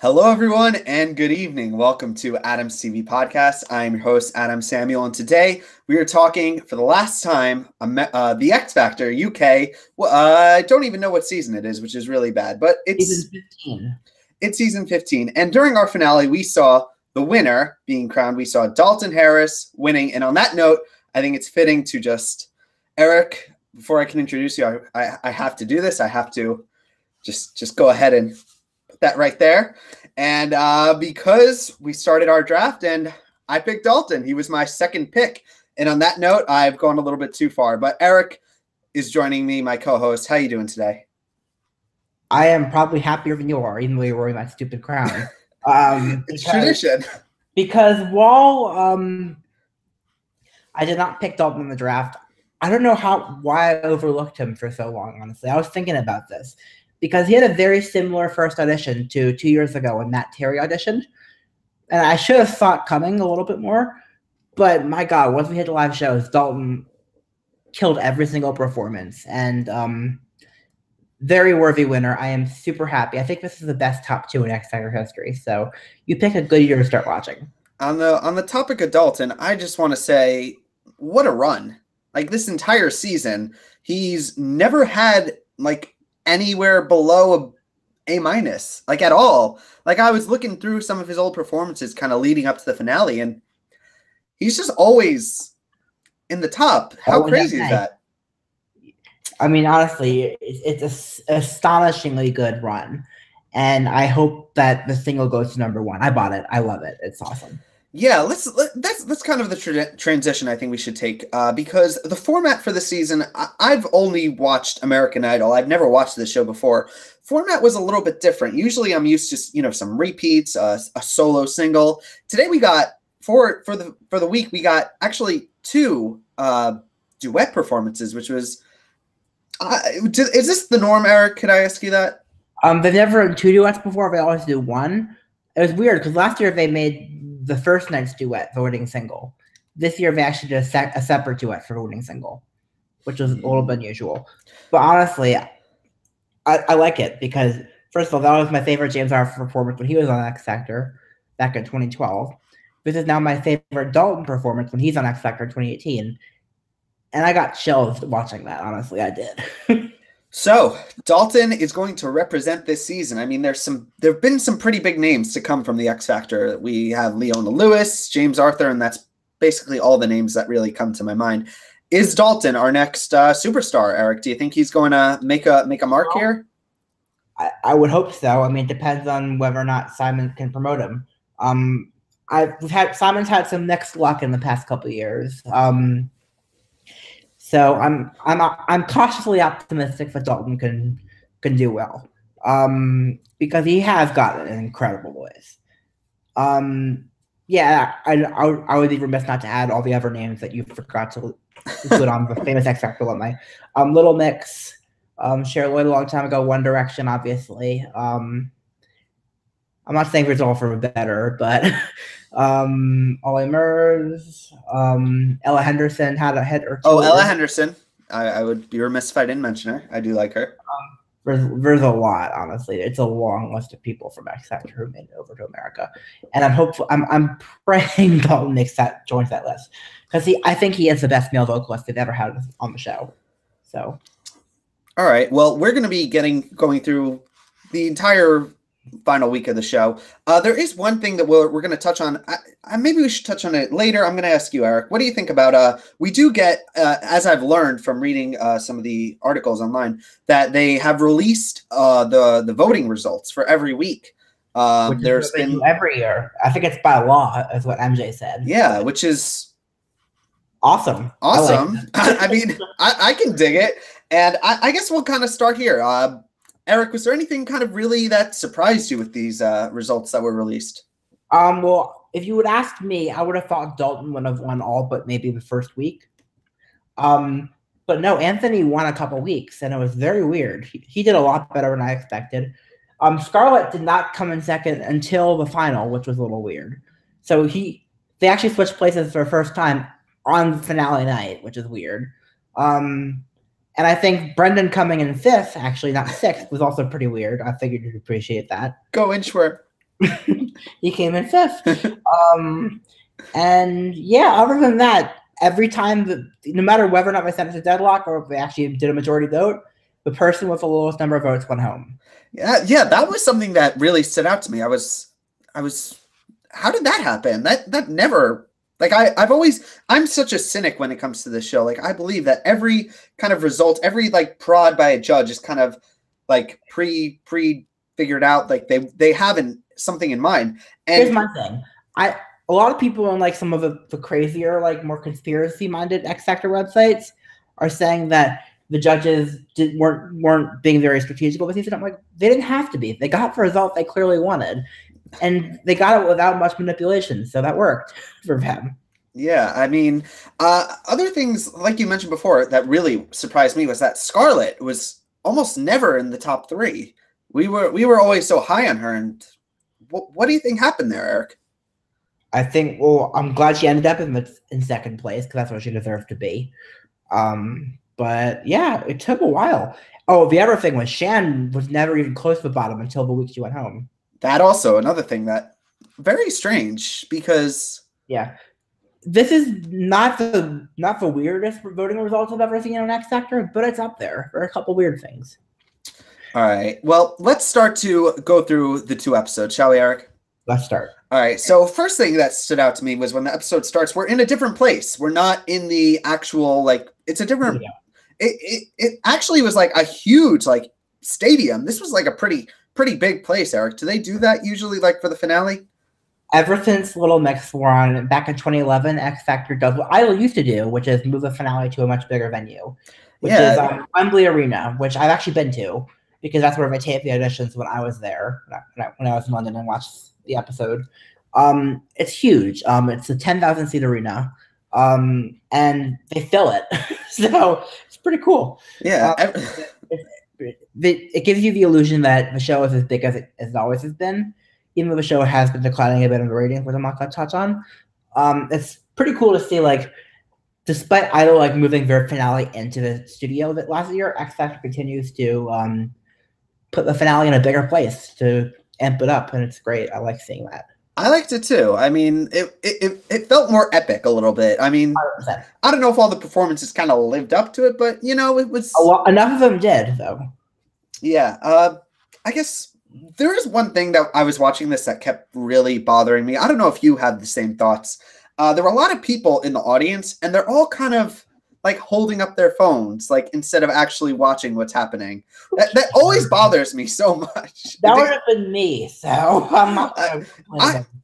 Hello, everyone, and good evening. Welcome to Adam's TV Podcast. I'm your host, Adam Samuel, and today we are talking for the last time the X Factor UK. Well, I don't even know what season it is, which is really bad, but Season 15. it's season 15. And during our finale, we saw the winner being crowned. We saw Dalton Harris winning. And on that note, I think it's fitting to Eric, before I can introduce you, I have to do this. I have to just go ahead and that right there. And because we started our draft and I picked Dalton, he was my second pick. And on that note, I've gone a little bit too far. But Eric is joining me, my co-host. How you doing today? I am probably happier than you are, even though you're wearing that stupid crown. It's tradition. Because while I did not pick Dalton in the draft, I don't know why I overlooked him for so long, honestly. I was thinking about this. Because he had a very similar first audition to 2 years ago when Matt Terry auditioned. And I should have thought coming a little bit more. But my God, once we hit the live shows, Dalton killed every single performance. And very worthy winner. I am super happy. I think this is the best top two in X Factor history. So you pick a good year to start watching. On the topic of Dalton, I just want to say, what a run. Like this entire season, he's never had anywhere below a minus, like at all. Like I was looking through some of his old performances kind of leading up to the finale, and he's just always in the top. How crazy is that? I mean, honestly, it's an astonishingly good run, and I hope that the single goes to number one. I bought it. I love it. It's awesome. Yeah, that's kind of the transition I think we should take because the format for the season, I've only watched American Idol. I've never watched this show before. Format was a little bit different. Usually I'm used to some repeats, a solo single. Today we got for the week we got actually two duet performances, which was is this the norm, Eric? Could I ask you that? They've never done two duets before. They always do one. It was weird because last year they made the first night's duet voting single. This year they actually did a separate duet for voting single, which was a little bit unusual. But honestly, I like it because, first of all, that was my favorite James Arthur performance when he was on X Factor back in 2012. This is now my favorite Dalton performance when he's on X Factor in 2018. And I got chills watching that, honestly, I did. So Dalton is going to represent this season. I mean, there've been some pretty big names to come from the X Factor. We have Leona Lewis, James Arthur, and that's basically all the names that really come to my mind. Is Dalton our next superstar, Eric? Do you think he's going to make a mark here? I would hope so. I mean, it depends on whether or not Simon can promote him. Simon's had some next luck in the past couple of years. So I'm cautiously optimistic that Dalton can do well, because he has got an incredible voice. Yeah, I would be remiss not to add all the other names that you forgot to include on the famous X Factor alumni. Little Mix, Cher Lloyd a long time ago, One Direction, obviously. I'm not saying there's all for better, but Ollie Murs, Ella Henderson had a hit or two. Oh, Ella Henderson. I would be remiss if I didn't mention her. I do like her. There's a lot, honestly. It's a long list of people from X Factor who made it over to America, and I'm praying Dalton joins that list because I think he is the best male vocalist they've ever had on the show. So, all right. Well, we're going to be going through the entire final week of the show. There is one thing that we're going to touch on. Maybe we should touch on it later. I'm going to ask you, Eric, what do you think about we do get as I've learned from reading some of the articles online that they have released the voting results for every week. There's been every year. I think it's by law, is what MJ said. Yeah, which is awesome. I mean, I can dig it, and I guess we'll kind of start here. Eric, was there anything kind of really that surprised you with these results that were released? Well, if you would ask me, I would have thought Dalton would have won all but maybe the first week. But no, Anthony won a couple weeks, and it was very weird. He did a lot better than I expected. Scarlett did not come in second until the final, which was a little weird. So they actually switched places for the first time on finale night, which is weird. And I think Brendan coming in fifth, actually not sixth, was also pretty weird. I figured you'd appreciate that. Go Inchworth. He came in fifth. And yeah, other than that, every time no matter whether or not they sent it to deadlock or if they actually did a majority vote, the person with the lowest number of votes went home. Yeah, that was something that really stood out to me. I was, how did that happen? That never, like, I'm such a cynic when it comes to this show. Like, I believe that every kind of result, every like prod by a judge is kind of like pre figured out. Like they have something in mind. And here's my thing. A lot of people on like some of the crazier, like more conspiracy minded X Factor websites are saying that the judges weren't being very strategical with these. And I'm like, they didn't have to be. They got the result they clearly wanted, and they got it without much manipulation. So that worked for them. Yeah, I mean, other things like you mentioned before that really surprised me was that Scarlett was almost never in the top 3. We were always so high on her. And what do you think happened there, Eric? I think, well, I'm glad she ended up in second place because that's what she deserved to be. But yeah, it took a while. Oh, the other thing was Shan was never even close to the bottom until the week she went home. That also another thing that very strange because yeah, this is not the weirdest voting results I've ever seen on X Factor, but it's up there. There are a couple weird things. All right, well, let's start to go through the 2 episodes, shall we, Eric? Let's start. All right, so first thing that stood out to me was when the episode starts, we're in a different place. We're not in the actual, like, it's a different, it actually was like a huge, like, stadium. This was like a pretty big place, Eric. Do they do that usually, like, for the finale? Ever since Little Mix were on back in 2011, X Factor does what I used to do, which is move the finale to a much bigger venue, which is Wembley Arena, which I've actually been to because that's where I taped the auditions when I was there, when I was in London and watched the episode. It's huge. It's a 10,000 seat arena, and they fill it, so it's pretty cool. Yeah, it gives you the illusion that the show is as big as it always has been, even though the show has been declining a bit in the ratings, which I'm not going to touch on. It's pretty cool to see, like, despite Idol like moving their finale into the studio that last year, X Factor continues to put the finale in a bigger place to amp it up, and it's great. I like seeing that. I liked it too. I mean, it felt more epic a little bit. I mean, 100%. I don't know if all the performances kind of lived up to it, but you know, it was enough of them did, though. Yeah, I guess there is one thing that I was watching this that kept really bothering me. I don't know if you had the same thoughts. There were a lot of people in the audience, and they're all kind of like holding up their phones, like instead of actually watching what's happening. That always bothers me so much. That would have been me. So I'm not.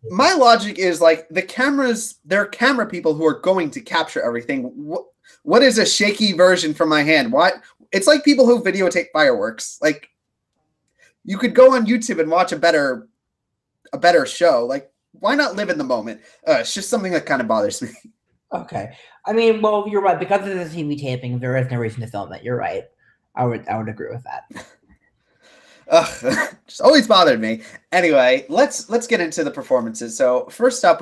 My logic is like there are camera people who are going to capture everything. What is a shaky version from my hand? It's like people who videotape fireworks. Like you could go on YouTube and watch a better show. Like why not live in the moment? It's just something that kind of bothers me. Okay. I mean, well, you're right. Because of the TV taping, there is no reason to film it. You're right. I would agree with that. Just always bothered me. Anyway, let's get into the performances. So first up,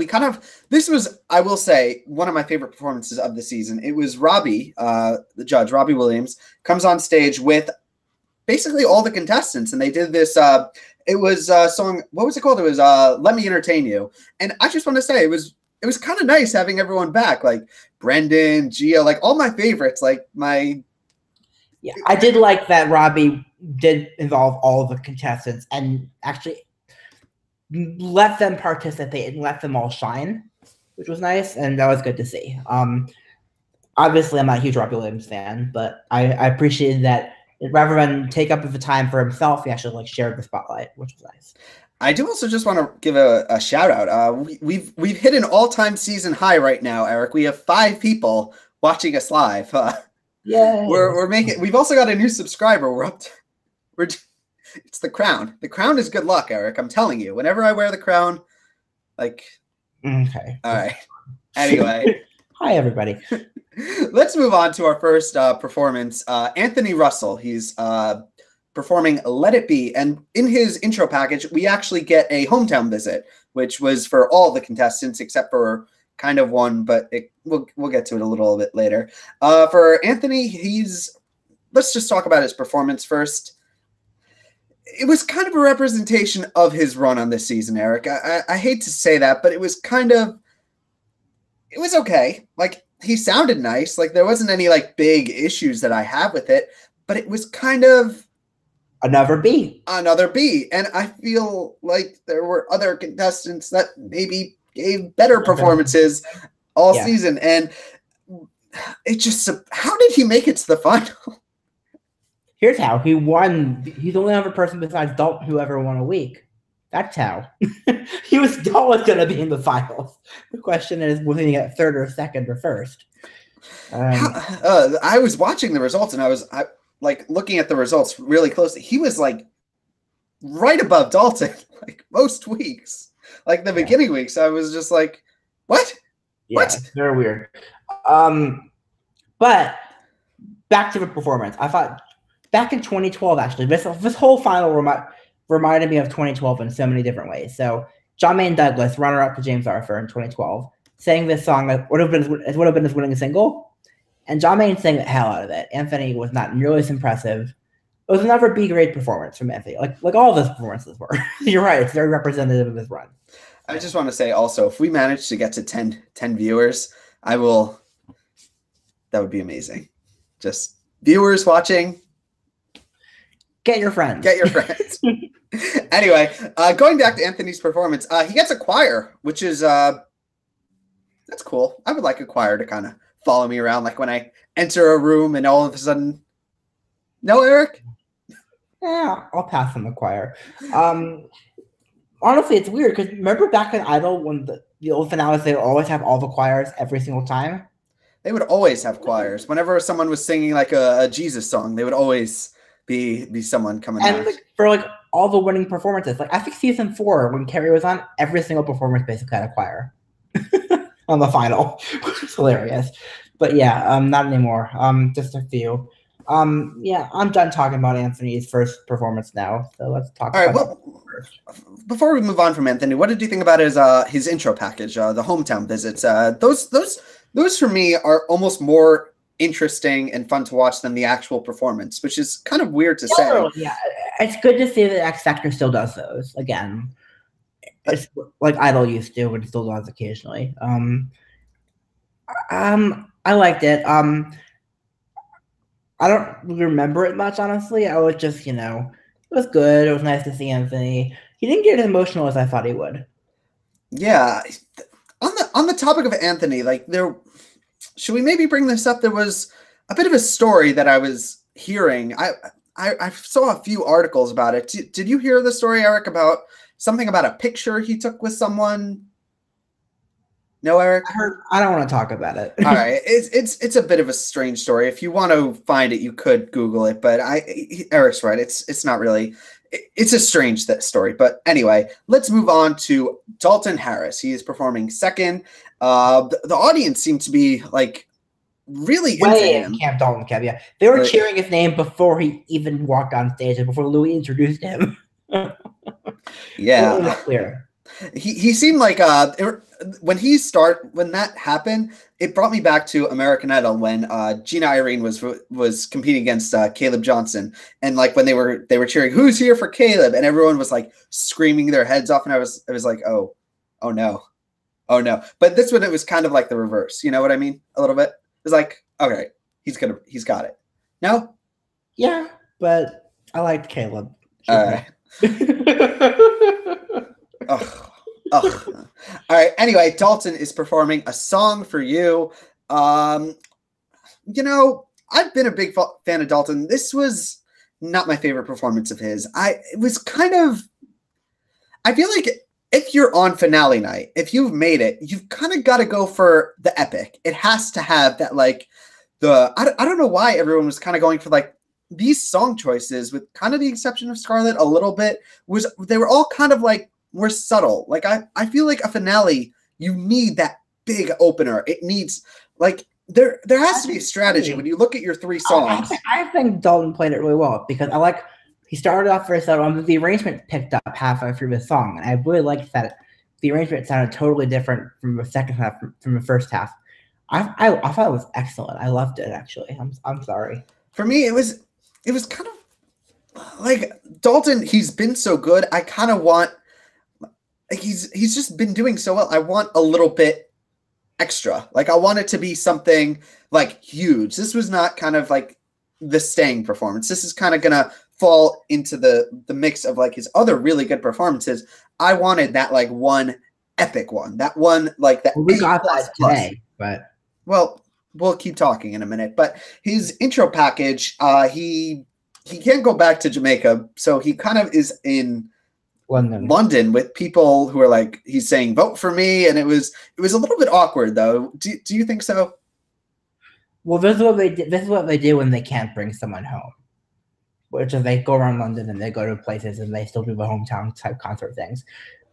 this was, I will say, one of my favorite performances of the season. It was Robbie, the judge, Robbie Williams, comes on stage with basically all the contestants, and they did this. It was a song. What was it called? It was "Let Me Entertain You." And I just want to say, it was kind of nice having everyone back, like Brendan, Gia, like all my favorites, like my. Yeah, I did like that Robbie did involve all of the contestants and actually let them participate and let them all shine, which was nice, and that was good to see. Obviously, I'm not a huge Robbie Williams fan, but I appreciated that rather than take up the time for himself, he actually like shared the spotlight, which was nice. I do also just want to give a shout out. We've hit an all-time season high right now, Eric. We have 5 people watching us live. Yeah, we're making. We've also got a new subscriber. It's the crown. The crown is good luck, Eric. I'm telling you. Whenever I wear the crown, like. Okay. All right. Anyway. Hi, everybody. Let's move on to our first performance. Anthony Russell. He's performing "Let It Be," and in his intro package, we actually get a hometown visit, which was for all the contestants except for kind of one, but we'll get to it a little bit later. For Anthony, let's just talk about his performance first. it was kind of a representation of his run on this season, Eric. I hate to say that, but it was okay. Like, he sounded nice. Like, there wasn't any like big issues that I have with it, but it was kind of another B. And I feel like there were other contestants that maybe gave better performances all season. And it just, how did he make it to the final? Here's how. He won. He's the only other person besides Dalton who ever won a week. That's how. He was always going to be in the finals. The question is, was he at third or second or first? I was watching the results, and I was like looking at the results really closely. He was like right above Dalton, like most weeks. Like the beginning weeks, I was just like, what? Yeah, what? It's very weird. But back to the performance. I thought back in 2012, actually, this whole final reminded me of 2012 in so many different ways. So John Maine Douglas, runner-up to James Arthur in 2012, sang this song that would have been his winning single, and John Maine sang the hell out of it. Anthony was not nearly as impressive. It was another B-grade performance from Anthony, like all of his performances were. You're right; it's very representative of his run. I just want to say also, if we manage to get to 10 viewers, I will. That would be amazing. Just viewers watching. Get your friends. Anyway, going back to Anthony's performance, he gets a choir, which is that's cool. I would like a choir to kind of follow me around, like when I enter a room and all of a sudden, no, Eric? Yeah, I'll pass on the choir. Honestly, it's weird because remember back in Idol when the old finales, they would always have all the choirs every single time? They would always have choirs. Whenever someone was singing like a Jesus song, they would always be someone coming out. And like, for like all the winning performances, like I think season 4 when Carrie was on, every single performance basically had a choir on the final, which is hilarious. But yeah, not anymore. Just a few. Yeah, I'm done talking about Anthony's first performance now. So let's talk about well, first. Before we move on from Anthony, what did you think about his intro package, the hometown visits? Those for me are almost more interesting and fun to watch than the actual performance, which is kind of weird to say. Yeah, it's good to see that X Factor still does those again. It's like Idol used to, but it still does occasionally. I liked it. I don't remember it much, honestly. I was just, it was good. It was nice to see Anthony. He didn't get as emotional as I thought he would. Yeah. On the topic of Anthony, like should we maybe bring this up? There was a bit of a story that I was hearing. I saw a few articles about it. Did you hear the story, Eric, about something about a picture he took with someone? No, Eric? I don't want to talk about it. All right. It's a bit of a strange story. If you want to find it, you could Google it, but Eric's right. It's not really, it's a strange story. But anyway, let's move on to Dalton Harris. He is performing second. The audience seemed to be like really into him. Camp Dalton Camp, yeah. They were cheering his name before he even walked on stage and before Louis introduced him. Yeah. It was clear. He seemed like when that happened, it brought me back to American Idol when Gina Irene was competing against Caleb Johnson, and like when they were cheering, "Who's here for Caleb?" and everyone was like screaming their heads off, and I was like, oh no. But this one, it was kind of like the reverse. You know what I mean? A little bit. It was like, okay, he's got it. No? Yeah, but I liked Caleb. All right. All right. Anyway, Dalton is performing A Song for You. I've been a big fan of Dalton. This was not my favorite performance of his. I feel like if you're on finale night, if you've made it, you've kind of got to go for the epic. It has to have that, like, I don't know why everyone was kind of going for like these song choices, with kind of the exception of Scarlett a little bit, they were all kind of like more subtle. Like I feel like a finale, you need that big opener. It needs like there has to be a strategy when you look at your 3 songs. I think Dalton played it really well because he started off very subtle, and the arrangement picked up halfway through the song, and I really liked that the arrangement sounded totally different from the second half from the first half. I thought it was excellent. I loved it, actually. I'm sorry. For me, it was kind of like Dalton, he's been so good. I kind of want like he's just been doing so well. I want a little bit extra. Like I want it to be something like huge. This was not kind of like the staying performance. This is kind of gonna fall into the mix of like his other really good performances. I wanted that like one epic one. That one like the we got that today, but well, we'll keep talking in a minute. But his intro package, he can't go back to Jamaica, so he kind of is in London with people who are like he's saying vote for me, and it was a little bit awkward though. Do you think so? Well, this is what they did. This is what they do when they can't bring someone home, which is they go around London and they go to places and they still do the hometown type concert things.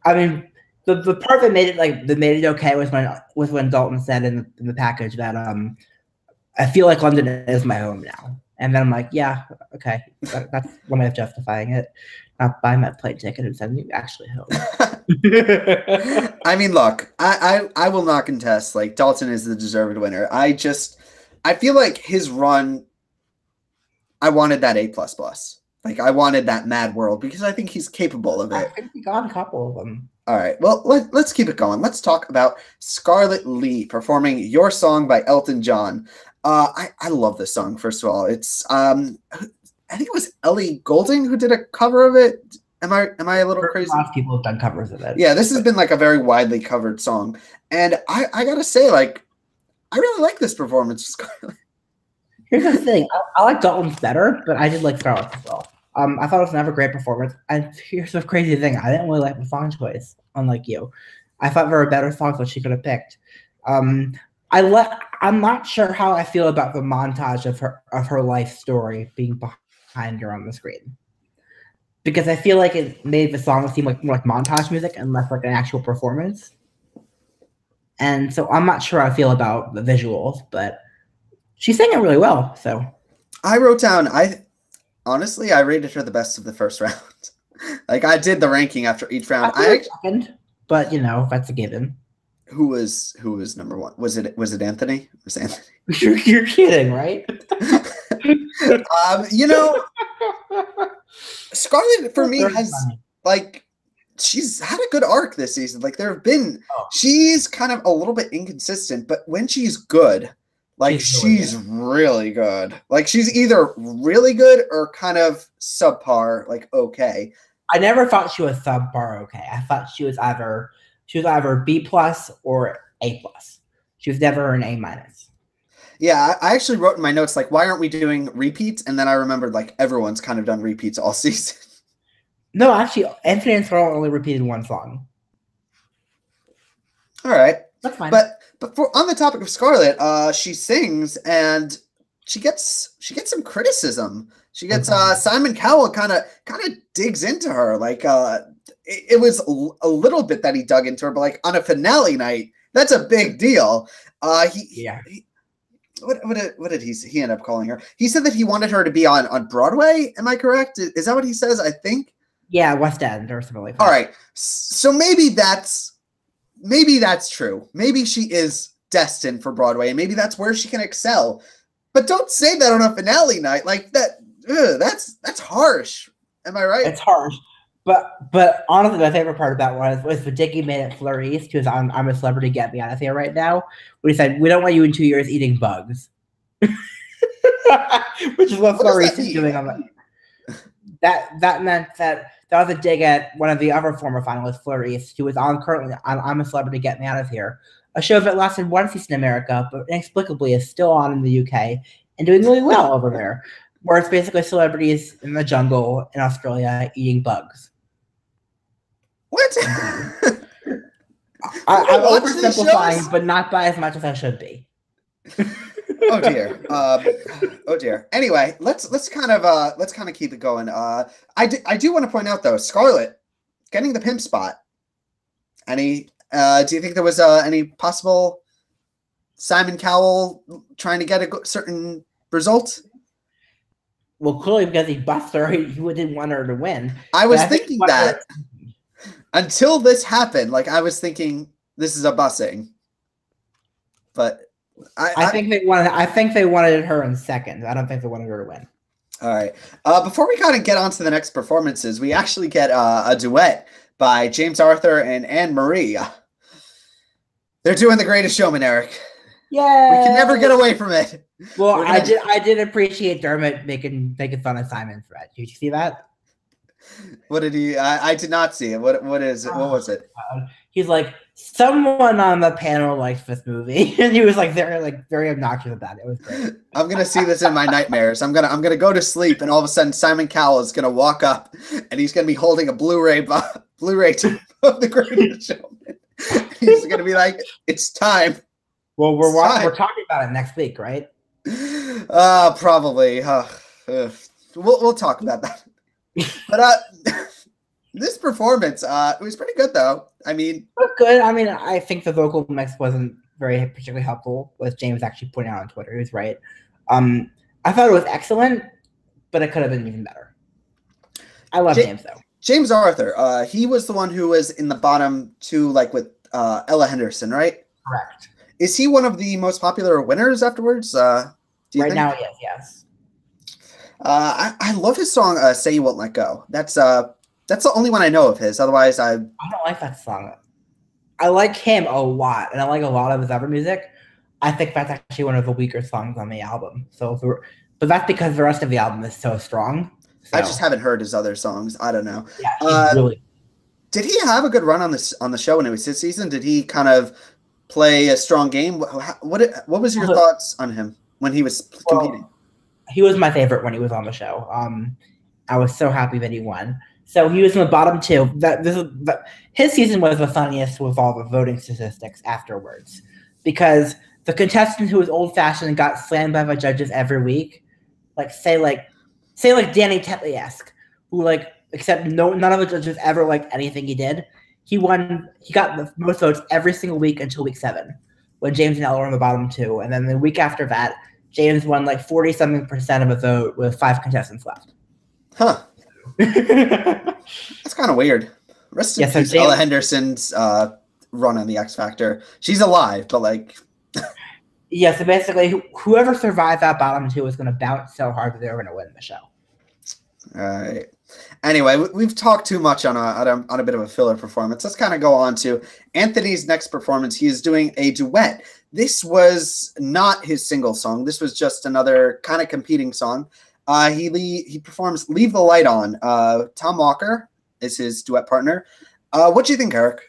I mean, the part that made it okay was when Dalton said in the package that I feel like London is my home now, and then I'm like, yeah, okay, that's one way of justifying it. Not buying that plane ticket and sending you actually home. I mean, look, I will not contest. Like Dalton is the deserved winner. I feel like his run. I wanted that A++. Like I wanted that Mad World because I think he's capable of it. I think we got a couple of them. All right. Well, let's keep it going. Let's talk about Scarlett Lee performing Your Song by Elton John. I love this song. First of all, it's I think it was Ellie Goulding who did a cover of it. Am I a little crazy? A lot of people have done covers of it. Yeah, this has been like a very widely covered song, and I gotta say, like, I really like this performance, Scarlett. Here's the thing: I like Dalton's better, but I did like Scarlett's as well. I thought it was another great performance. And here's the crazy thing: I didn't really like the song choice, unlike you. I thought there were better songs that she could have picked. I'm not sure how I feel about the montage of her life story being behind her on the screen, because I feel like it made the song seem like more like montage music and less like an actual performance. And so I'm not sure how I feel about the visuals, but she sang it really well. So I wrote down. Honestly, I rated her the best of the first round. Like I did the ranking after each round. Second, but that's a given. Who was number one? Was it Anthony? It was Anthony. You're kidding, right? Scarlett for me has like she's had a good arc this season. Like there have been she's kind of a little bit inconsistent, but when she's good, like she's really good. Like she's either really good or kind of subpar, like okay. I never thought she was subpar okay. I thought she was either B+ or A+. She was never an A-. Yeah, I actually wrote in my notes, like, why aren't we doing repeats? And then I remembered, like, everyone's kind of done repeats all season. No, actually, Anthony and Scarlett only repeated one song. All right. That's fine. But on the topic of Scarlett, she sings and she gets some criticism. She gets Simon Cowell kind of digs into her. Like it was a little bit that he dug into her, but like on a finale night, that's a big deal. What did he end up calling her? He said that he wanted her to be on Broadway. Am I correct? Is that what he says? I think. Yeah, West End or something like that. All right. So maybe that's true. Maybe she is destined for Broadway, and maybe that's where she can excel. But don't say that on a finale night like that. That's harsh. Am I right? It's harsh. But honestly, my favorite part about was the Dickie made it Fleur East, who's I'm a celebrity, get me out of here right now. When he said, "We don't want you in 2 years eating bugs," which is what Fleur East is doing on that meant that was a dig at one of the other former finalists, Fleur East, who was currently on I'm a Celebrity, Get Me Out of Here, a show that lasted one season in America, but inexplicably is still on in the UK and doing really well over there, where it's basically celebrities in the jungle in Australia eating bugs. What? I'm oversimplifying, but not by as much as I should be. Oh dear. Oh dear. Anyway, let's kind of keep it going. I do want to point out though, Scarlett getting the pimp spot. Do you think there was any possible Simon Cowell trying to get a certain result? Well, clearly because he busted her, he didn't want her to win. I was thinking that until this happened. Like I was thinking this is a busing, but I think they wanted her in second. I don't think they wanted her to win. All right. Before we kind of get on to the next performances, we actually get a duet by James Arthur and Anne Marie. They're doing The Greatest Showman, Eric. Yeah. We can never get away from it. Well, I did appreciate Dermot making fun of Simon Thread. Did you see that? What did he? I did not see it. What is it? What was it? He's like, someone on the panel likes this movie, and he was like very obnoxious about it. It was great. I'm gonna see this in my nightmares. I'm gonna go to sleep, and all of a sudden Simon Cowell is gonna walk up, and he's gonna be holding a Blu-ray tape of The Greatest Showman. He's gonna be like, "It's time." Well, we're talking about it next week, right? Probably. We'll talk about that. But this performance, it was pretty good though. I mean, it was good. I mean, I think the vocal mix wasn't very particularly helpful, as James actually pointed out on Twitter. He was right. I thought it was excellent, but it could have been even better. I love James though. James Arthur, he was the one who was in the bottom two, like with Ella Henderson, right? Correct. Is he one of the most popular winners afterwards? Right now, yes. I love his song "Say You Won't Let Go." That's the only one I know of his. Otherwise, I don't like that song. I like him a lot, and I like a lot of his other music. I think that's actually one of the weaker songs on the album. But that's because the rest of the album is so strong. So. I just haven't heard his other songs. I don't know. Yeah, really. Did he have a good run on the show when it was his season? Did he kind of play a strong game? What was your thoughts on him when he was competing? He was my favorite when he was on the show. I was so happy that he won. So he was in the bottom two. His season was the funniest with all the voting statistics afterwards, because the contestant who was old-fashioned and got slammed by the judges every week, say Danny Tetley-esque, who except none of the judges ever liked anything he did. He won. He got the most votes every single week until week 7, when James and Ella were in the bottom two, and then the week after that, James won 40-something% of a vote with 5 contestants left. Huh. That's kind of weird. Rest in peace, Ella Henderson's run on the X Factor. She's alive, but yeah. So basically, whoever survived that bottom two is going to bounce so hard that they're going to win the show. All right. Anyway, we've talked too much on a bit of a filler performance. Let's kind of go on to Anthony's next performance. He is doing a duet. This was not his single song. This was just another kind of competing song. He performs "Leave the Light On." Tom Walker is his duet partner. What do you think, Eric?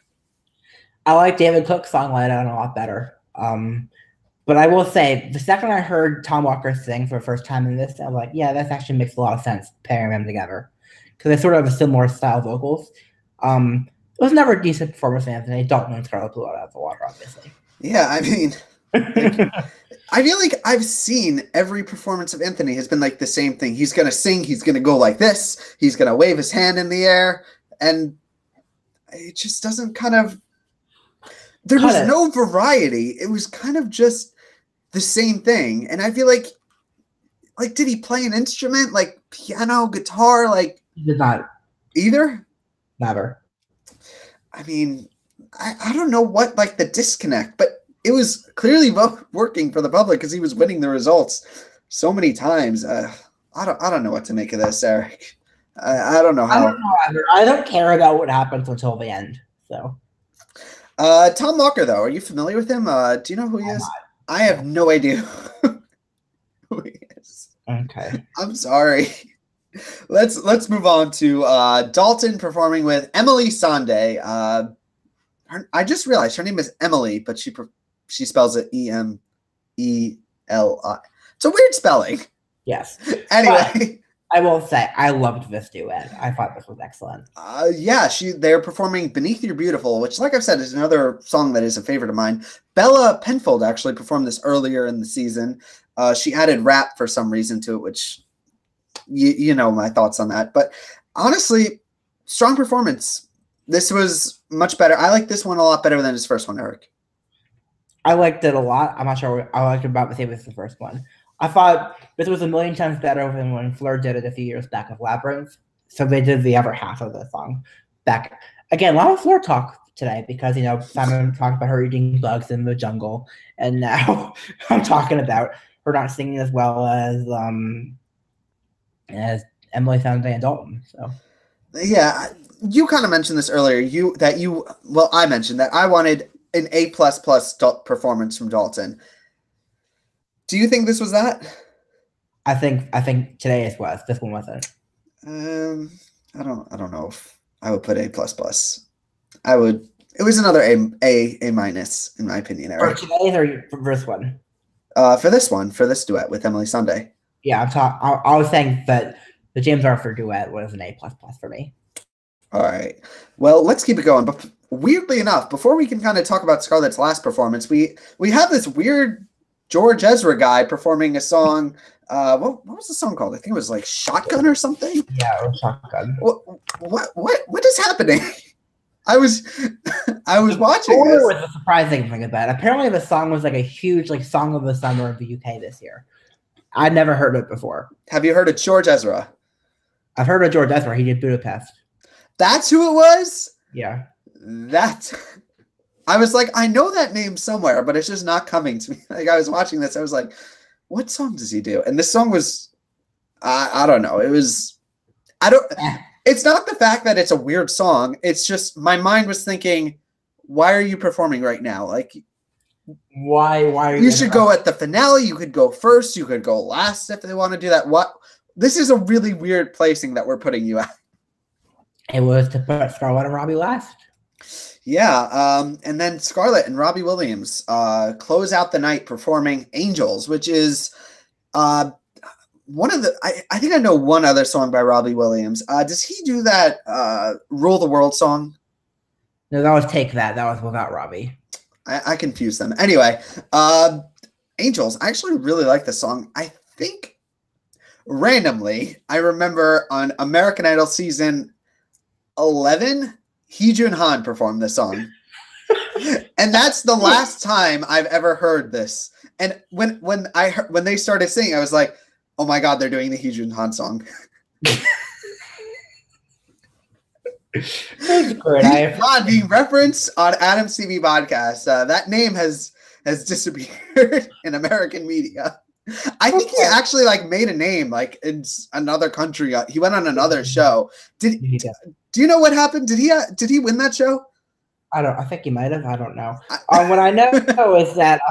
I like David Cook's song "Light On" a lot better. But I will say, the second I heard Tom Walker sing for the first time in this, I was like, yeah, that actually makes a lot of sense pairing them together, because they sort of have similar style vocals. It was never a decent performance from Anthony. Dalton and Scarlett blew it out of the water, obviously. Yeah, I mean, I feel like I've seen every performance of Anthony has been the same thing. He's going to sing. He's going to go like this. He's going to wave his hand in the air. And it just doesn't there was no variety. It was kind of just the same thing. And I feel like did he play an instrument, like piano, guitar? He did not. Either? Never. I mean, I don't know what the disconnect, but it was clearly working for the public because he was winning the results so many times. I don't know what to make of this, Eric. I don't know how. I don't know either. I don't care about what happens until the end. So, Tom Walker, though, are you familiar with him? Do you know who he is? I have no idea who he is. Okay. I'm sorry. Let's move on to Dalton performing with Emily Sandé. I just realized her name is Emily, but she spells it E-M-E-L-I. It's a weird spelling. Yes. Anyway. I will say, I loved this duet. I thought this was excellent. Yeah, they're performing Beneath You're Beautiful, which, like I've said, is another song that is a favorite of mine. Bella Penfold actually performed this earlier in the season. She added rap for some reason to it, which you know my thoughts on that. But honestly, strong performance. This was much better. I like this one a lot better than his first one, Eric. I liked it a lot. I'm not sure I liked it about the same as the first one. I thought this was a million times better than when Fleur did it a few years back with Labyrinth. So they did the other half of the song back. Again, a lot of Fleur talk today because, Simon talked about her eating bugs in the jungle. And now I'm talking about her not singing as well as as Emily Sunday and Dalton. So Yeah, you kind of mentioned this earlier. I mentioned that I wanted an A++ performance from Dalton. Do you think this was that? I think today was. This one wasn't. I don't know if I would put A++. I would. It was another A minus in my opinion. Eric. For today's or for this one? For this duet with Emily Sunday. Yeah, I was saying that the James Arthur duet was an A++ for me. All right. Well, let's keep it going. But weirdly enough, before we can kind of talk about Scarlett's last performance, we have this weird George Ezra guy performing a song. What was the song called? I think it was like Shotgun or something. Yeah, it was Shotgun. What is happening? I was watching this. Was the surprising thing about it. Apparently, the song was like a huge song of the summer in the UK this year. I'd never heard it before. Have you heard of George Ezra? I've heard of George Ezra. He did Budapest. That's who it was? Yeah. I was like, I know that name somewhere, but it's just not coming to me. Like, I was watching this, I was like, what song does he do? And this song was, I don't know. It's not the fact that it's a weird song. It's just, my mind was thinking, why are you performing right now? Like, why are you should go at the finale. You could go first. You could go last if they want to do that. This is a really weird placing that we're putting you at. It was to put Scarlett and Robbie last. Yeah, and then Scarlett and Robbie Williams close out the night performing Angels, which is one of the I think I know one other song by Robbie Williams. Does he do that Rule the World song? No, that was Take That. That was without Robbie. I confused them. Anyway, Angels, I actually really like the song. I think randomly, I remember on American Idol season 11, Hee Jun Han performed this song. And that's the last time I've ever heard this. And when they started singing, I was like, oh my God, they're doing the Hee Jun Han song. That's great. Han being referenced on Adam's TV podcast. That name has disappeared in American media. I think he actually made a name in another country. He went on another show. Do you know what happened? Did he win that show? I think he might have. I don't know. What I know is that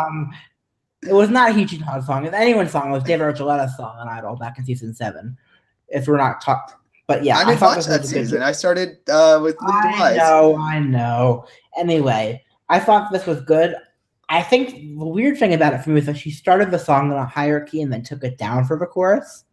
it was not a Hee Jun Han song. If anyone's song, it was David Archuleta's song on Idol back in season 7. If we're not talking, but yeah, I didn't watch that season. I started with I know. Anyway, I thought this was good. I think the weird thing about it for me is that she started the song in a higher key and then took it down for the chorus.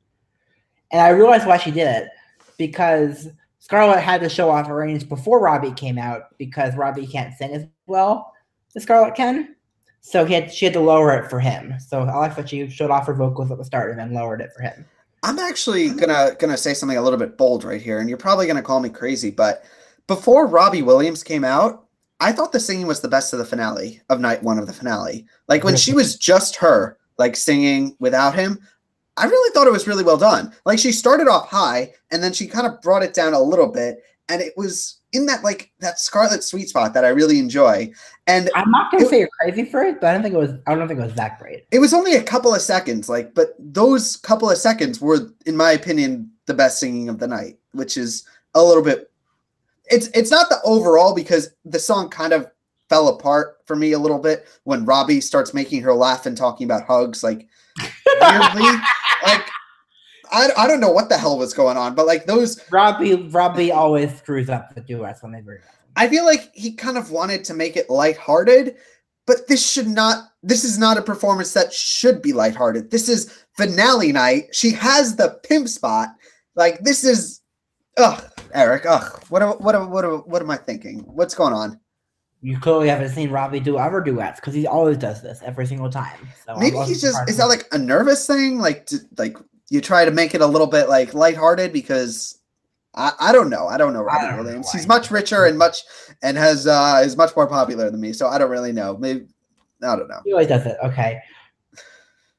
And I realized why she did it, because Scarlett had to show off her range before Robbie came out, because Robbie can't sing as well as Scarlett can. So she had to lower it for him. So I like that she showed off her vocals at the start and then lowered it for him. I'm actually gonna say something a little bit bold right here, and you're probably gonna call me crazy, but before Robbie Williams came out, I thought the singing was the best of the finale, of night 1 of the finale. Like when she was just her, singing without him, I really thought it was really well done. Like she started off high and then she kind of brought it down a little bit, and it was in that that Scarlett sweet spot that I really enjoy. And I'm not gonna say you're crazy for it, but I don't think it was that great. It was only a couple of seconds, but those couple of seconds were, in my opinion, the best singing of the night, which is a little bit. It's not the overall, because the song kind of fell apart for me a little bit when Robbie starts making her laugh and talking about hugs, weirdly. I don't know what the hell was going on, but those Robbie always screws up the duets when they bring it up. I feel like he kind of wanted to make it lighthearted, but this is not a performance that should be lighthearted. This is finale night. She has the pimp spot. This is Eric, what am I thinking? What's going on? You clearly haven't seen Robbie do other duets, because he always does this every single time. So maybe he's just, is that a nervous thing? You try to make it a little bit lighthearted, because I don't know. I don't know Robbie Williams. He's much richer and has is much more popular than me, so I don't really know. Maybe I don't know. He always does it. Okay,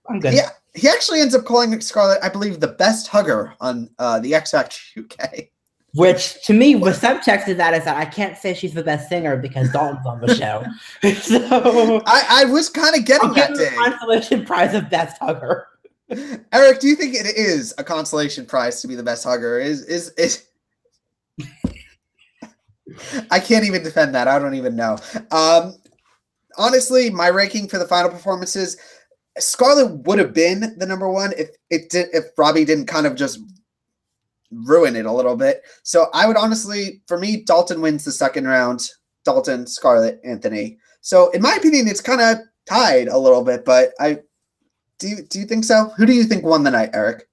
I'm good. Yeah, he actually ends up calling Scarlett, I believe, the best hugger on the X Factor UK. Which, to me, the subtext of that is that I can't say she's the best singer because Dalton's on the show. So I was kind of getting that day. Consolation prize of best hugger. Eric, do you think it is a consolation prize to be the best hugger? Is I can't even defend that. I don't even know. Honestly, my ranking for the final performances, Scarlett would have been the number one if Robbie didn't kind of just ruin it a little bit. So I would honestly, for me, Dalton wins the second round. Dalton, Scarlett, Anthony. So in my opinion, it's kind of tied a little bit, but do you think so? Who do you think won the night, Eric?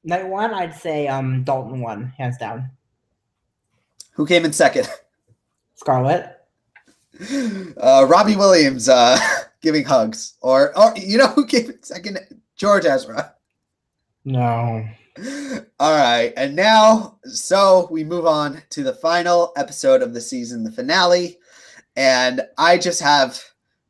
Night one, I'd say Dalton won, hands down. Who came in second? Scarlett. Robbie Williams giving hugs. Or you know who came in second? George Ezra. No. All right. And now, so we move on to the final episode of the season, the finale. And I just have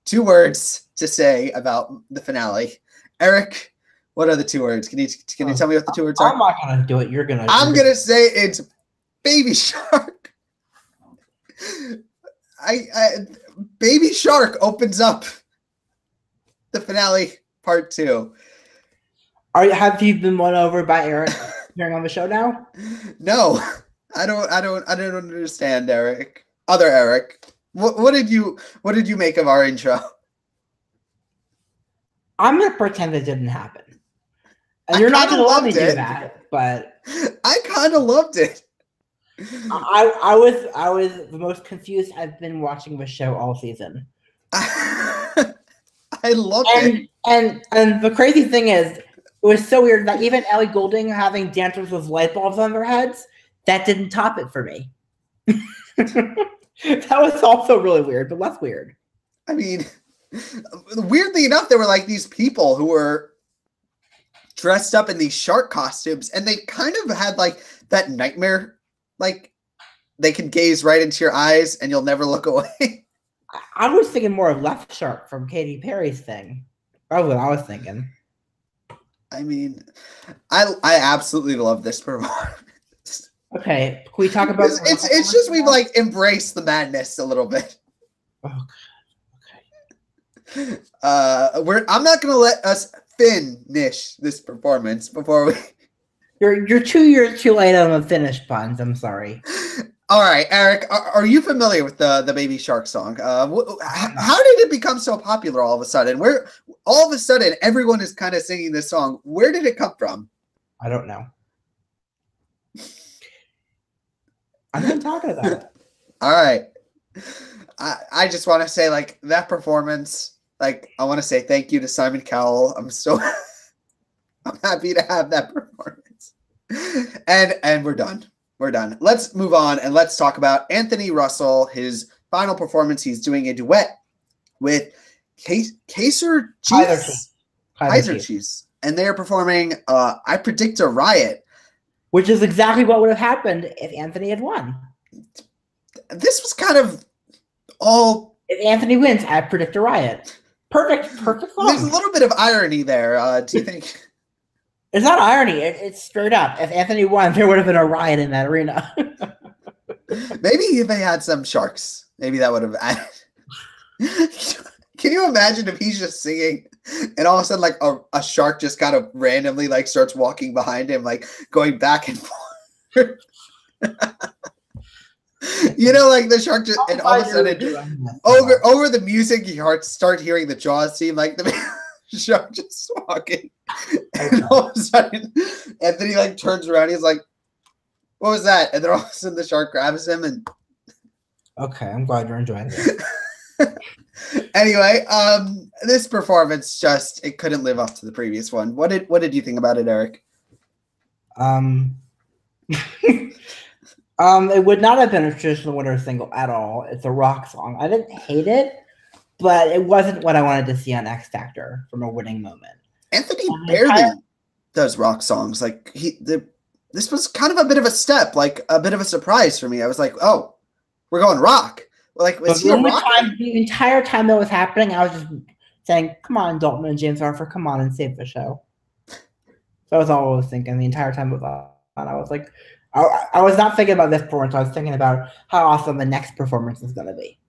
2 words to say about the finale. Eric, what are the 2 words? Can you tell me what the 2 words are? I'm not going to do it. I'm going to say it's Baby Shark. Baby Shark opens up the finale part 2. Have you been won over by Eric appearing on the show now? No, I don't understand, Eric. Other Eric, what did you make of our intro? I'm gonna pretend it didn't happen, and you're not gonna let me do that. But I kind of loved it. I was the most confused I've been watching the show all season. I loved it. And the crazy thing is, it was so weird that even Ellie Goulding having dancers with light bulbs on their heads, that didn't top it for me. That was also really weird, but less weird. I mean, weirdly enough, there were like these people who were dressed up in these shark costumes, and they kind of had like that nightmare, like they can gaze right into your eyes and you'll never look away. I was thinking more of Left Shark from Katy Perry's thing. That's what I was thinking. I mean, I absolutely love this performance. Okay, can we talk about it's just we've like embraced the madness a little bit. Okay. I'm not gonna let us finish this performance before we. You're 2 years too late on the finished puns. I'm sorry. All right, Eric, are you familiar with the Baby Shark song? How did it become so popular all of a sudden? All of a sudden everyone is kind of singing this song. Where did it come from? I don't know. I'm not talking about it. All right. I just want to say, like, that performance, like, I want to say thank you to Simon Cowell. I'm happy to have that performance. And we're done. We're done. Let's move on and let's talk about Anthony Russell, his final performance. He's doing a duet with Kaiser Chiefs. And they are performing I Predict a Riot. Which is exactly what would have happened if Anthony had won. This was kind of all... If Anthony wins, I Predict a Riot. Perfect song. There's a little bit of irony there. Do you think... It's not irony. It's straight up. If Anthony won, there would have been a riot in that arena. Maybe if they had some sharks, maybe that would have added. Can you imagine if he's just singing and all of a sudden like a shark just kind of randomly like starts walking behind him, like going back and forth? You know, like the shark just, and all of a sudden over the music, you start hearing the Jaws theme, like the shark just walking. And all of a sudden, Anthony like turns around. He's like, "What was that?" And then all of a sudden, the shark grabs him. And okay, I'm glad you're enjoying it. Anyway, this performance it couldn't live up to the previous one. What did you think about it, Eric? It would not have been a traditional winner single at all. It's a rock song. I didn't hate it, but it wasn't what I wanted to see on X Factor from a winning moment. Anthony barely does rock songs. Like this was kind of a bit of a step, like a bit of a surprise for me. I was like, oh, we're going rock. Like, was he a rock? The entire time that was happening, I was just saying, come on, Dalton and James Arthur, come on and save the show. So that was all I was thinking the entire time it was on. I was like, I was not thinking about this performance. I was thinking about how awesome the next performance is going to be.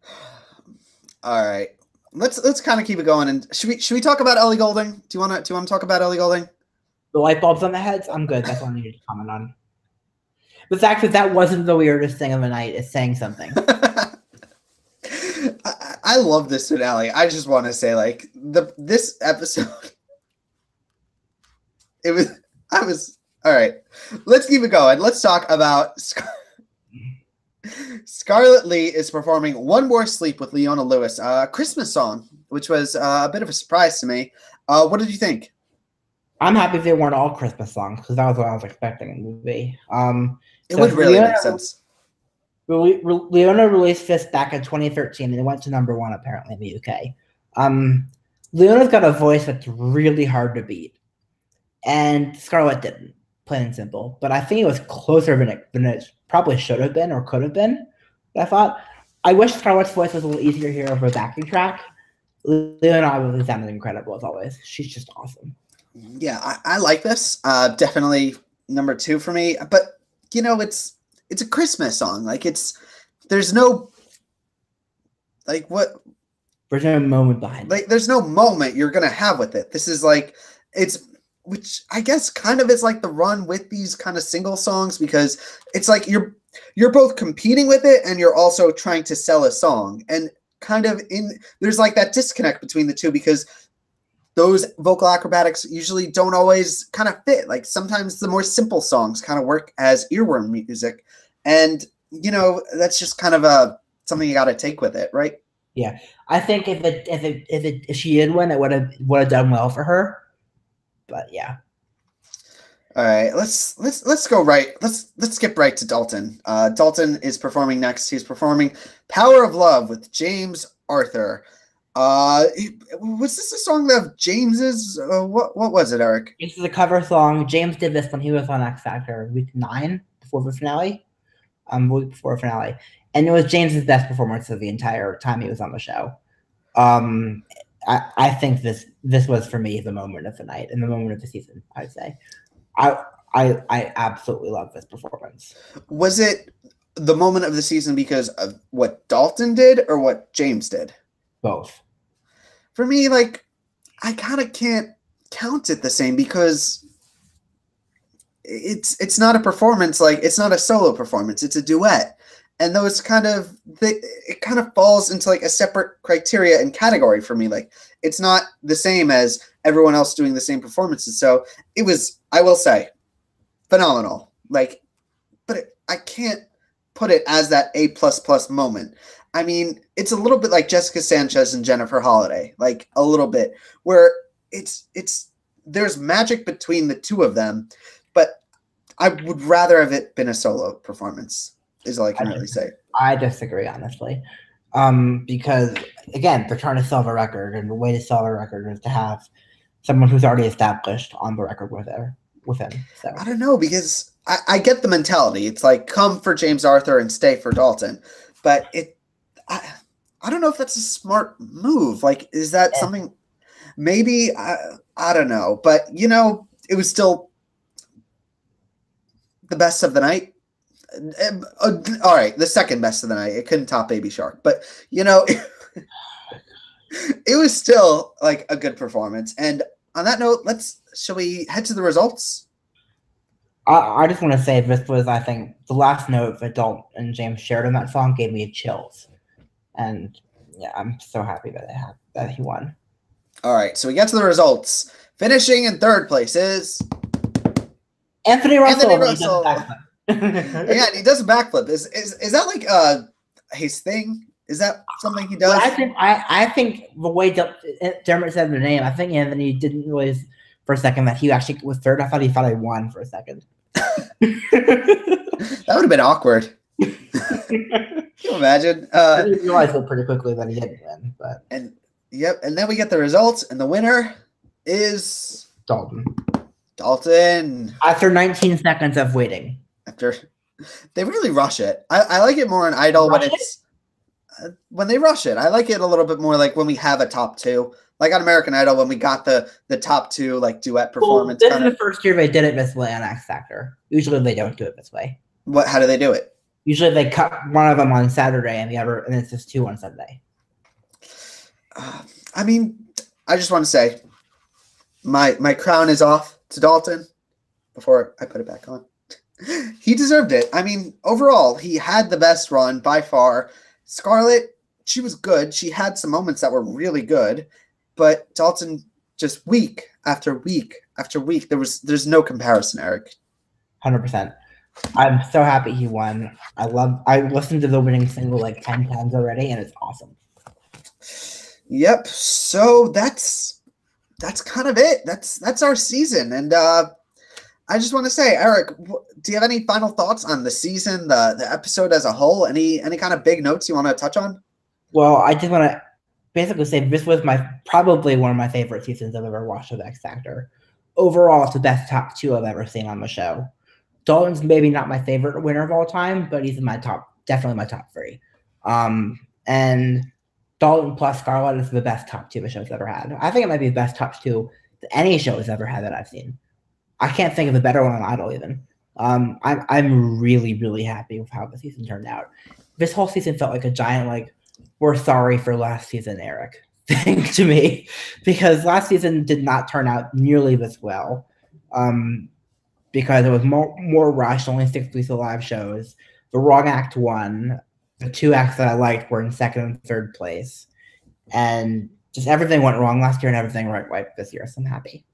All right. Let's kind of keep it going. And should we talk about Ellie Goulding? Do you want to talk about Ellie Goulding? The light bulbs on the heads, I'm good. That's all I needed to comment on. The fact that wasn't the weirdest thing of the night is saying something. I love this finale. I just want to say, like, this episode, I was all right. Let's keep it going. Let's talk about Scarlett Lee is performing One More Sleep with Leona Lewis, a Christmas song, which was a bit of a surprise to me. What did you think? I'm happy they weren't all Christmas songs because that was what I was expecting it would be. It would really make sense. Leona released Fist back in 2013 and it went to #1 apparently in the UK. Leona's got a voice that's really hard to beat, and Scarlett didn't, plain and simple. But I think it was closer than it probably should have been or could have been. But I thought, I wish Scarlett's voice was a little easier here over a backing track. Leona sounded incredible as always. She's just awesome. Yeah, I like this. Definitely #2 for me. But you know, it's a Christmas song. Like there's no There's no moment behind it. Like there's no moment you're gonna have with it. This is like which I guess kind of is like the run with these kind of single songs, because it's like you're both competing with it and you're also trying to sell a song, and kind of there's like that disconnect between the two, because those vocal acrobatics usually don't always kind of fit. Like sometimes the more simple songs kind of work as earworm music, and you know, that's just kind of something you got to take with it, right? Yeah, I think if she did win, it would have done well for her. But yeah. All right, let's go right. Let's skip right to Dalton. Dalton is performing next. He's performing "Power of Love" with James Arthur. Was this a song of James's? What was it, Eric? This is a cover song. James did this when he was on X Factor week 9 before the finale. Week before finale, and it was James's best performance of the entire time he was on the show. I think this was for me the moment of the night and the moment of the season. I'd say, I absolutely love this performance. Was it the moment of the season because of what Dalton did or what James did? Both. For me, like, I kind of can't count it the same, because it's not a performance. Like, it's not a solo performance. It's a duet. And those it kind of falls into like a separate criteria and category for me. Like, it's not the same as everyone else doing the same performances. So it was, I will say, phenomenal. Like, but I can't put it as that A++ moment. I mean, it's a little bit like Jessica Sanchez and Jennifer Holliday, like a little bit, where there's magic between the two of them, but I would rather have it been a solo performance, is all I can really say. I disagree, honestly, because again, they're trying to sell the record, and the way to sell a record is to have someone who's already established on the record with him. So I don't know, because I get the mentality. It's like, come for James Arthur and stay for Dalton, but I don't know if that's a smart move. Like, is that something? Maybe I don't know, but you know, it was still the best of the night. All right, the second best of the night. It couldn't top Baby Shark, but you know, it was still like a good performance. And on that note, shall we head to the results? I just want to say this was, I think, the last note that Dalton and James shared in that song gave me chills. And yeah, I'm so happy that he won. All right, so we get to the results. Finishing in third place is Anthony Russell. Yeah, he does a backflip. Is that like his thing? Is that something he does? Well, I think the way Dermot said the name, I think Anthony didn't realize for a second that he actually was third. I thought he won for a second. That would have been awkward. Can you imagine? I didn't realize it pretty quickly that he didn't win, but and then we get the results, and the winner is Dalton. After 19 seconds of waiting. They really rush it. I like it more in Idol when they rush it. I like it a little bit more like when we have a top two, like on American Idol when we got the top two like duet performance. Well, this is the first year they did it this way on X Factor. Usually they don't do it this way. How do they do it? Usually they cut one of them on Saturday and the other, and it's just two on Sunday. I mean, I just want to say my crown is off. to Dalton before I put it back on. He deserved it. I mean, overall, he had the best run by far. Scarlett, she was good. She had some moments that were really good, but Dalton just week after week after week. There's no comparison, Eric. 100%. I'm so happy he won. I listened to the winning single like 10 times already, and it's awesome. Yep. So that's kind of it. That's our season. And I just want to say, Eric, do you have any final thoughts on the season, the episode as a whole? Any kind of big notes you want to touch on? Well, I just want to basically say this was probably one of my favorite seasons I've ever watched of X Factor. Overall, it's the best top 2 I've ever seen on the show. Dalton's maybe not my favorite winner of all time, but he's in definitely my top 3. And Dalton plus Scarlett is the best top 2 the show's ever had. I think it might be the best top 2 that any show has ever had that I've seen. I can't think of a better one on Idol even. I'm really, really happy with how the season turned out. This whole season felt like a giant, like, we're sorry for last season, Eric, thing to me, because last season did not turn out nearly this well, because it was more rushed, only 6 weeks of live shows. The wrong act won. The 2 acts that I liked were in 2nd and 3rd place. And just everything went wrong last year and everything went right this year, so I'm happy.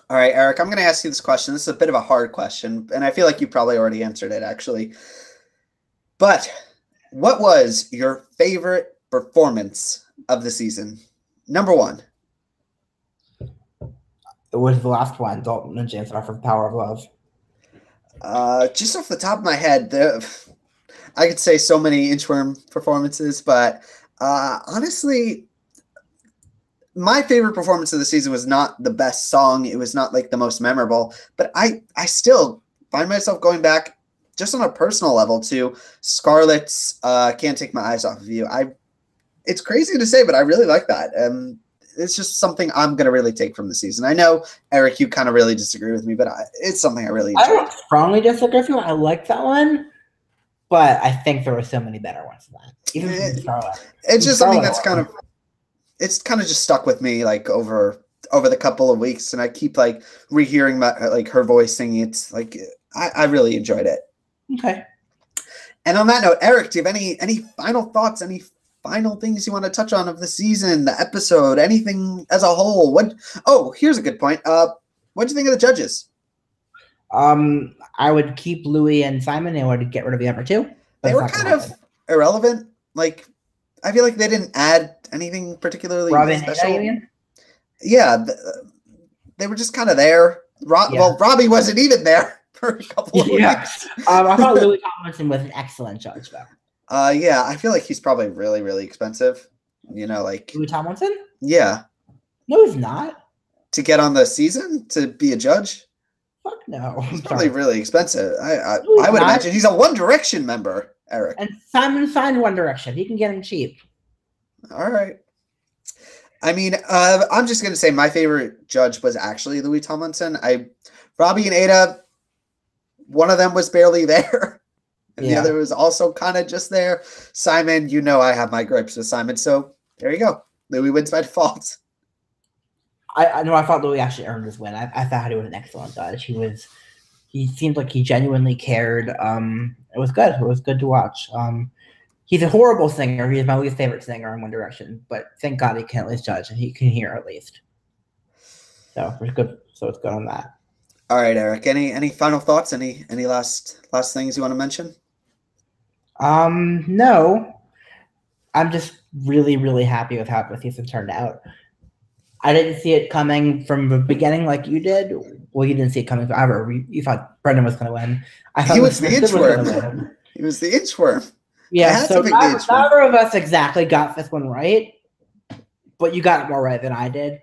All right, Eric, I'm going to ask you this question. This is a bit of a hard question, and I feel like you probably already answered it, actually. But what was your favorite performance of the season? Number 1. It was the last one, Dalton and James for Power of Love. Just off the top of my head, I could say so many Inchworm performances, but honestly, my favorite performance of the season was not the best song. It was not like the most memorable, but I still find myself going back just on a personal level to Scarlett's Can't Take My Eyes Off of You. It's crazy to say, but I really like that. It's just something I'm going to really take from the season. I know, Eric, you kind of really disagree with me, but it's something I really enjoyed. I don't strongly disagree with you. I like that one, but I think there were so many better ones than that. Even from Scarlett. It's just something that's kind of just stuck with me like over the couple of weeks, and I keep like rehearing her voice singing. It's like I really enjoyed it. Okay. And on that note, Eric, do you have any final thoughts, any final things you want to touch on of the season, the episode, anything as a whole? Here's a good point. What do you think of the judges? I would keep Louis and Simon, and I would get rid of the other 2. They were kind of irrelevant. Like, I feel like they didn't add anything particularly special. You mean? Yeah, they were just kind of there. Well, Robbie wasn't even there for a couple of weeks. I thought Louis Tomlinson was an excellent judge, though. Yeah, I feel like he's probably really, really expensive. You know, like Louis Tomlinson? Yeah. No, he's not. To get on the season to be a judge? Fuck no. He's probably really expensive. I would imagine he's a One Direction member, Eric. And Simon signed One Direction. He can get him cheap. All right. I mean, I'm just gonna say my favorite judge was actually Louis Tomlinson. Robbie and Ada, one of them was barely there. And the other was also kind of just there. Simon, you know I have my gripes with Simon, so there you go. Louis wins by default. I know I thought Louis actually earned his win. I thought he was an excellent judge. He seemed like he genuinely cared. It was good. It was good to watch. He's a horrible singer. He's my least favorite singer in One Direction, but thank God he can at least judge and he can hear at least. So it's good. So it's good on that. All right, Eric. Any final thoughts? Any last things you want to mention? No. I'm just really, really happy with how the season turned out. I didn't see it coming from the beginning like you did. Well, you didn't see it coming forever. You thought Brendan was going to win. I thought he was the Inchworm. He was the Inchworm. Yeah, so neither of us exactly got this one right, but you got it more right than I did,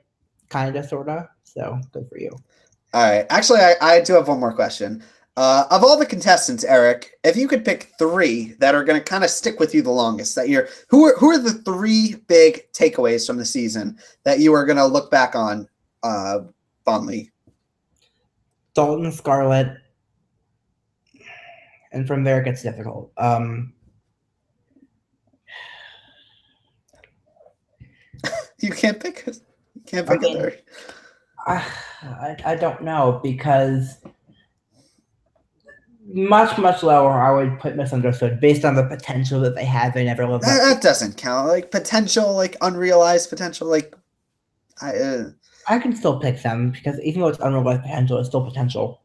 kind of, sort of. So good for you. All right. Actually, I do have one more question. Of all the contestants, Eric, if you could pick 3 that are going to kind of stick with you the longest, who are the 3 big takeaways from the season that you are going to look back on fondly? Dalton, Scarlett, and from there it gets difficult. You can't pick a third. I don't know, because much lower I would put Misunderstood based on the potential that they had. They never lived up. That doesn't count. Like potential, like unrealized potential. Like I can still pick them because even though it's unrealized potential, it's still potential.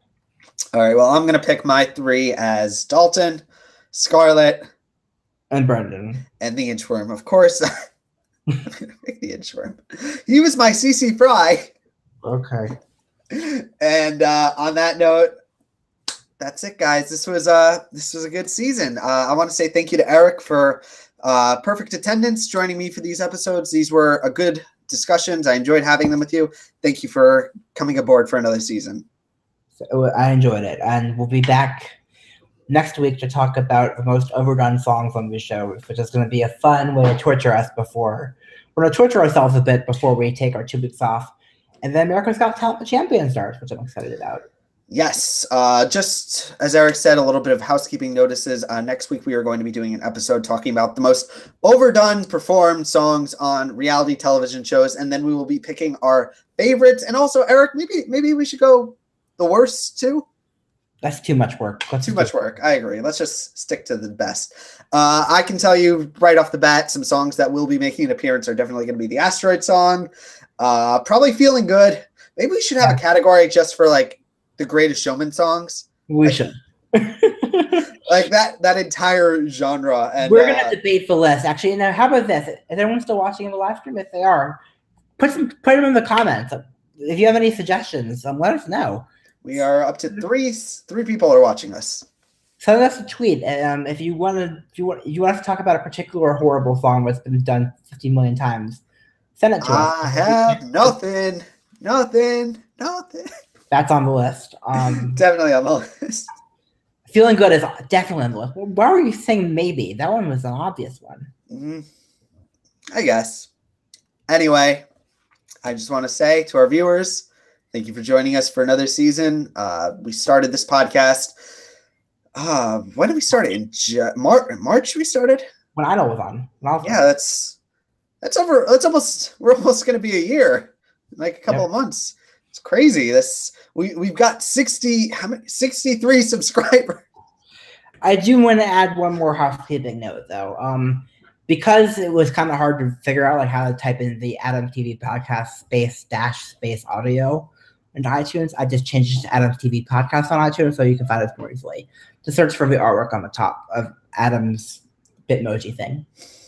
All right. Well, I'm gonna pick my 3 as Dalton, Scarlett, and Brendan, and the Inchworm. Of course, I'm gonna pick the Inchworm. He was my CC Fry. Okay. And on that note, that's it, guys. This was a good season. I want to say thank you to Eric for perfect attendance, joining me for these episodes. These were a good discussions. I enjoyed having them with you. Thank you for coming aboard for another season. So I enjoyed it, and we'll be back next week to talk about the most overdone songs on the show, which is going to be a fun way to torture us before. We're going to torture ourselves a bit before we take our 2 weeks off. And then America's Got Talent, the champion starts, which I'm excited about. Yes. Just as Eric said, a little bit of housekeeping notices. Next week, we are going to be doing an episode talking about the most overdone performed songs on reality television shows. And then we will be picking our favorites. And also, Eric, maybe we should go the worst too. That's too much work. Too much work. I agree. Let's just stick to the best. I can tell you right off the bat, some songs that will be making an appearance are definitely going to be the Asteroid song. Probably Feeling Good. Maybe we should have a category just for like the Greatest Showman songs. We should. Like that entire genre. And we're gonna debate the list. Actually, now how about this? Is anyone still watching the live stream? If they are, put them in the comments. If you have any suggestions, let us know. We are up to three people are watching us. Send us a tweet. If you want us to talk about a particular horrible song that's been done 50 million times, send it to us. I have nothing. That's on the list. Definitely on the list. Feeling Good is definitely on the list. Why were you saying maybe? That one was an obvious one. Mm-hmm. I guess. Anyway, I just want to say to our viewers, thank you for joining us for another season. We started this podcast. When did we start it? In March we started? When I was on. Yeah, that's over. We're almost going to be a year, like a couple of months. It's crazy. We've got 63 subscribers. I do want to add one more housekeeping note though. Because it was kind of hard to figure out like how to type in the Adam TV podcast space audio into iTunes, I just changed it to Adam's TV podcast on iTunes so you can find us more easily. Just search for the artwork on the top of Adam's Bitmoji thing.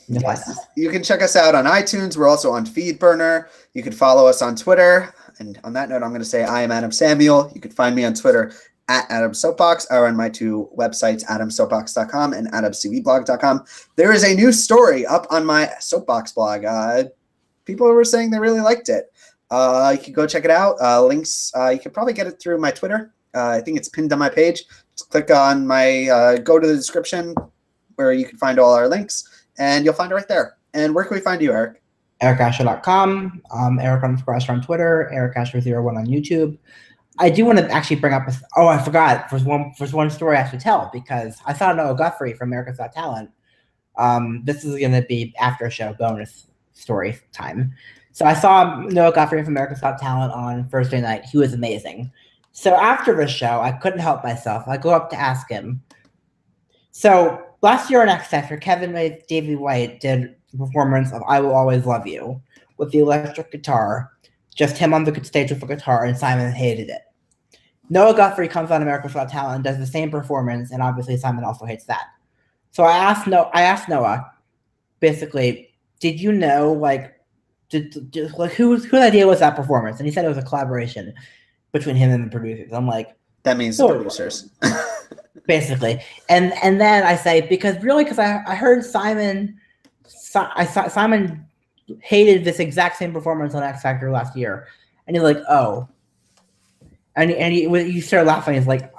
Yes. You can check us out on iTunes. We're also on FeedBurner. You can follow us on Twitter. And on that note, I'm going to say I am Adam Samuel. You can find me on Twitter at Adam Soapbox, or on my 2 websites, adamsoapbox.com and adamcvblog.com. There is a new story up on my Soapbox blog. People were saying they really liked it. You can go check it out. Links, you can probably get it through my Twitter. I think it's pinned on my page. Just click on my, go to the description where you can find all our links, and you'll find it right there. And where can we find you, Eric? EricAscher.com, Eric_Ascher on Twitter, EricAscher01 on YouTube. I do want to actually bring up I forgot. There's one story I have to tell, because I saw Noah Guthrie from America's Got Talent. This is going to be after show bonus story time. So I saw Noah Guthrie from America's Got Talent on Thursday night. He was amazing. So after the show, I couldn't help myself. I go up to ask him. So last year on X Factor, Kevin Davey White did a performance of I Will Always Love You with the electric guitar. Just him on the stage with the guitar, and Simon hated it. Noah Guthrie comes on America's Got Talent and does the same performance, and obviously Simon also hates that. So I asked Noah, basically, did you know, whose idea was that performance? And he said it was a collaboration between him and the producers. I'm like, that means the producers. Basically. And then I say, because I heard Simon hated this exact same performance on X Factor last year. And he's like, oh. And he started laughing. He's like,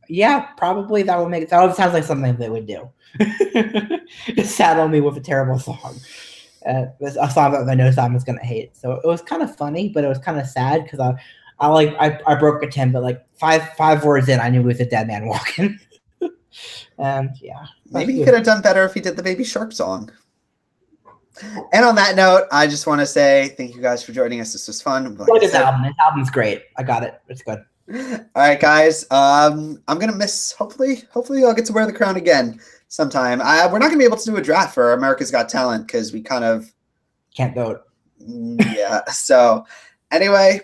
yeah, probably that would sounds like something they would do. Just saddle me with a terrible song. A song that I know Simon's going to hate. So it was kind of funny, but it was kind of sad because I broke a 10, but like five words in, I knew it was a dead man walking. And yeah. Maybe he could have done better if he did the Baby Shark song. And on that note, I just want to say thank you guys for joining us. This was fun. Like This album's great. I got it. It's good. All right, guys. I'm gonna miss. Hopefully, I'll get to wear the crown again sometime. We're not gonna be able to do a draft for America's Got Talent because we kind of can't vote. Yeah. So, anyway,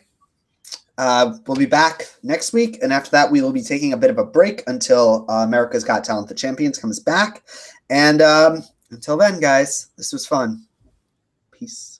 we'll be back next week, and after that, we will be taking a bit of a break until America's Got Talent: The Champions comes back. And until then, guys, this was fun. Peace.